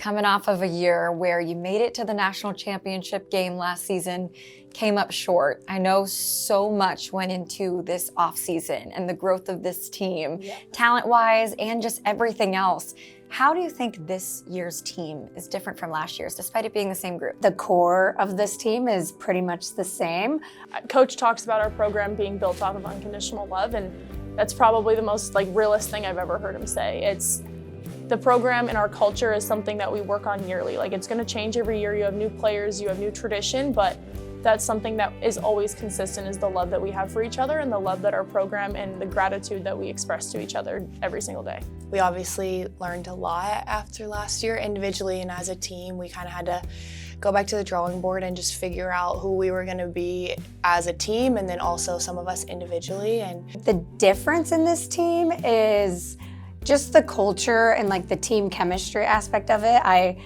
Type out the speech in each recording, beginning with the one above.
coming off of a year where you made it to the national championship game last season, came up short. I know so much went into this offseason and the growth of this team, talent-wise and just everything else. How do you think this year's team is different from last year's, despite it being the same group? The core of this team is pretty much the same. Coach talks about our program being built off of unconditional love, and that's probably the most realist thing I've ever heard him say. It's the program and our culture is something that we work on yearly. It's going to change every year. You have new players, you have new tradition, but that's something that is always consistent, is the love that we have for each other and the love that our program and the gratitude that we express to each other every single day. We obviously learned a lot after last year, individually and as a team. We kind of had to go back to the drawing board and just figure out who we were going to be as a team, and then also some of us individually. And the difference in this team is just the culture and the team chemistry aspect of it. I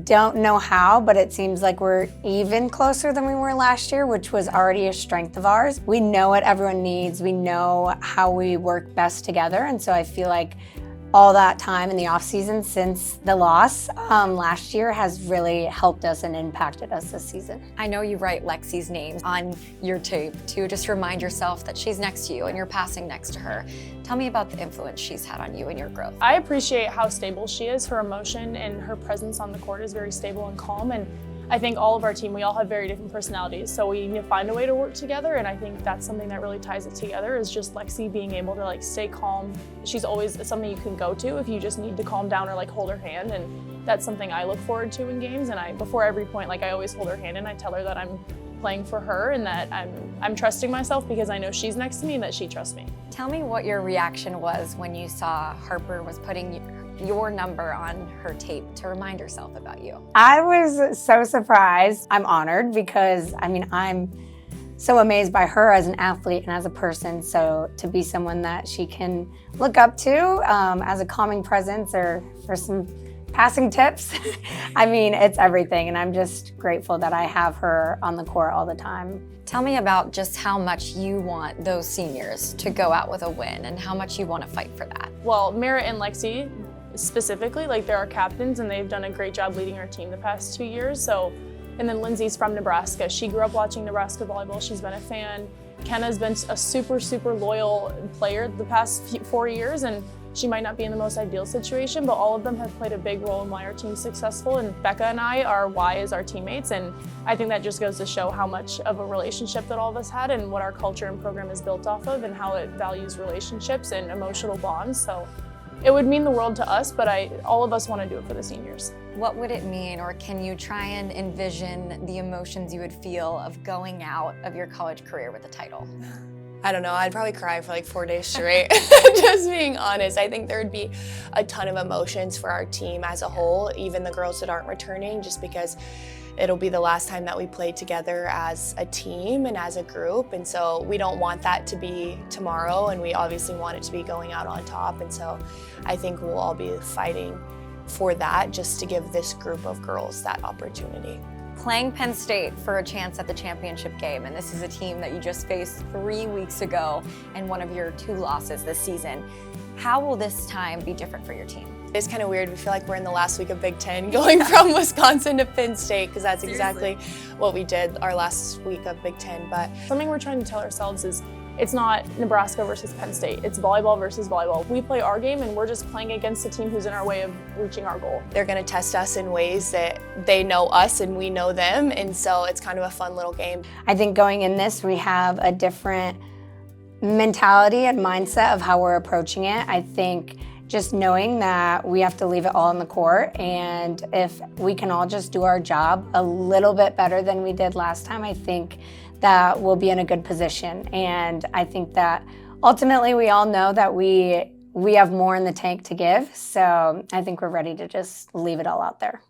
don't know how, but it seems like we're even closer than we were last year, which was already a strength of ours. We know what everyone needs. We know how we work best together. And so I feel like all that time in the off season since the loss last year has really helped us and impacted us this season. I know you write Lexi's name on your tape to just remind yourself that she's next to you and you're passing next to her. Tell me about the influence she's had on you and your growth. I appreciate how stable she is. Her emotion and her presence on the court is very stable and calm, and I think all of our team, we all have very different personalities, so we need to find a way to work together, and I think that's something that really ties it together, is just Lexi being able to stay calm. She's always something you can go to if you just need to calm down or hold her hand, and that's something I look forward to in games. And before every point, I always hold her hand and I tell her that I'm playing for her and that I'm trusting myself because I know she's next to me and that she trusts me. Tell me what your reaction was when you saw Harper was putting your number on her tape to remind herself about you. I was so surprised. I'm honored because, I'm so amazed by her as an athlete and as a person. So to be someone that she can look up to as a calming presence or for some passing tips, it's everything. And I'm just grateful that I have her on the court all the time. Tell me about just how much you want those seniors to go out with a win and how much you want to fight for that. Well, Merritt and Lexi specifically, they're our captains and they've done a great job leading our team the past 2 years. And then Lindsay's from Nebraska. She grew up watching Nebraska volleyball. She's been a fan. Kenna's been a super, super loyal player the past 4 years, and she might not be in the most ideal situation, but all of them have played a big role in why our team's successful. And Becca and I are why as our teammates, and I think that just goes to show how much of a relationship that all of us had and what our culture and program is built off of and how it values relationships and emotional bonds. So it would mean the world to us, but all of us want to do it for the seniors. What would it mean, or can you try and envision the emotions you would feel of going out of your college career with a title? I don't know, I'd probably cry for 4 days straight, just being honest. I think there would be a ton of emotions for our team as a whole, even the girls that aren't returning, just because it'll be the last time that we play together as a team and as a group. And so we don't want that to be tomorrow, and we obviously want it to be going out on top. And so I think we'll all be fighting for that, just to give this group of girls that opportunity. Playing Penn State for a chance at the championship game, and this is a team that you just faced 3 weeks ago and one of your 2 losses this season. How will this time be different for your team? It's kind of weird. We feel like we're in the last week of Big Ten going from Wisconsin to Penn State, because that's exactly what we did our last week of Big Ten. But something we're trying to tell ourselves is it's not Nebraska versus Penn State. It's volleyball versus volleyball. We play our game and we're just playing against a team who's in our way of reaching our goal. They're going to test us in ways that they know us and we know them, and so it's kind of a fun little game. I think going in this, we have a different mentality and mindset of how we're approaching it. I think just knowing that we have to leave it all on the court, and if we can all just do our job a little bit better than we did last time, I think that we'll be in a good position. And I think that ultimately we all know that we have more in the tank to give, so I think we're ready to just leave it all out there.